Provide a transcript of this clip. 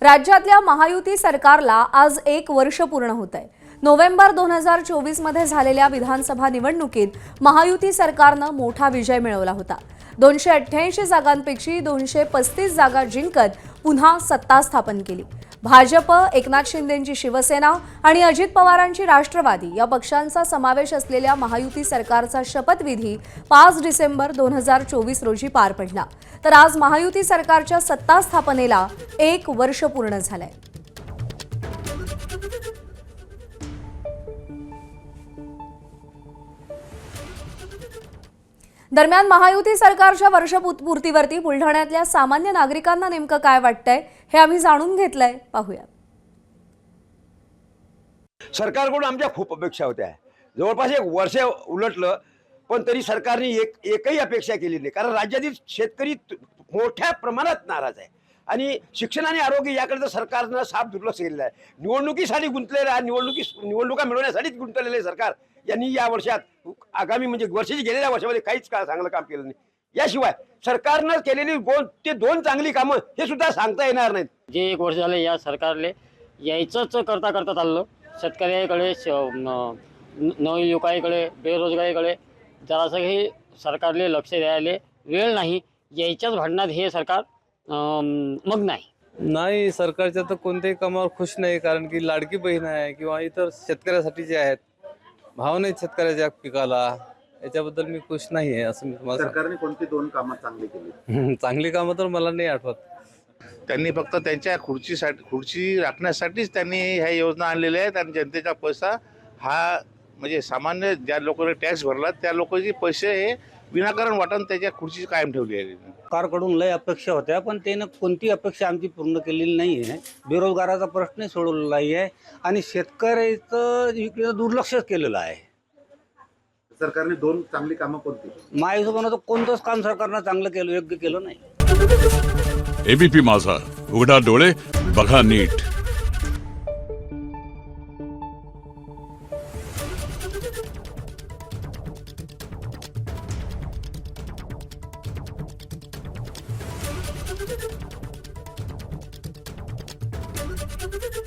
राज्यातल्या महायुती सरकारला आज 1 वर्ष पूर्ण होत आहे। नोव्हेंबर 2024 मध्ये झालेल्या विधानसभा निवडणुकीत महायुती सरकारने मोठा विजय मिळवला होता। 288 जागांपैकी 235 जागा जिंकत पुन्हा सत्ता स्थापन केली। भाजप, एकनाथ शिंदेंची शिवसेना आणि अजित पवारांची राष्ट्रवादी या पक्षांचा समावेश असलेल्या महायुती सरकारचा शपथविधी 5 डिसेंबर 2024 रोजी पार पडला। तर आज महायुती सरकारच्या सत्ता स्थापनेला 1 वर्ष पूर्ण झालंय। दरम्यान महायुती सरकारच्या वर्षपूर्तीवरती बुलढाण्यातल्या सामान्य नागरिकांना नेमकं काय वाटतंय हे आम्ही जाणून घेतलंय, पाहूया। सरकारकडून आमच्या खूप अपेक्षा होत्या। जवळपास 1 वर्ष उलटलं, पण तरी सरकारने एकही अपेक्षा केली नाही। कारण राज्यातील शेतकरी मोठ्या प्रमाणात नाराज आहे आणि शिक्षण आणि आरोग्य याकडे तर सरकारनं साफ दुर्लक्ष केलेलं आहे। निवडणुकीसाठी गुंतलेलं, निवडणुका मिळवण्यासाठीच गुंतलेले सरकार यांनी या वर्षात आगामी म्हणजे वर्षाची गेलेल्या वर्षामध्ये काहीच चांगलं काम केलं नाही। याशिवाय सरकारनं केलेली दोन चांगली कामं हे सुद्धा सांगता येणार नाहीत। जे 1 वर्ष झाले या सरकारले यायचंच करता चाललं। शेतकऱ्याकडे, नवयुवकांकडे, बेरोजगारीकडे जरासंही सरकारले लक्ष द्यायला वेळ नाही। यायच्याच भांडणात हे सरकार मग्न आहे। नाही, सरकारच्या तर कोणत्याही कामावर खुश नाही। कारण की लाडकी बहीण आहे किंवा इतर शेतकऱ्यासाठी जे आहेत, भाव नाही शेतकऱ्याच्या पिकाला, याच्याबद्दल मी खुश नाही आहे असं मी तुम्हाला। सरकारने कोणती 2 कामं चांगली केली? चांगली कामं तर मला नाही आठवत। त्यांनी फक्त त्यांच्या खुर्ची राखण्यासाठीच त्यांनी ह्या योजना आणलेल्या आहेत आणि जनतेचा पैसा हा म्हणजे सामान्य ज्या लोकांनी टॅक्स भरला त्या लोकांचे पैसे हे विनाकारण वाटून त्याच्या खुर्ची कायम ठेवली आहे। सरकारकडून लय अपेक्षा होत्या, पण त्यानं कोणती अपेक्षा आमची पूर्ण केलेली नाही आहे। बेरोजगाराचा प्रश्न सोडवलेला आहे आणि शेतकऱ्याचं इकडे दुर्लक्ष केलेलं आहे। सरकारने 2 चांगली कामं कोणती? माझ्या हिशोबानं तर कोणतंच काम सरकारनं चांगलं केलं, योग्य केलं नाही। एबीपी माझा, उघडा डोळे बघा नीट। Thank you.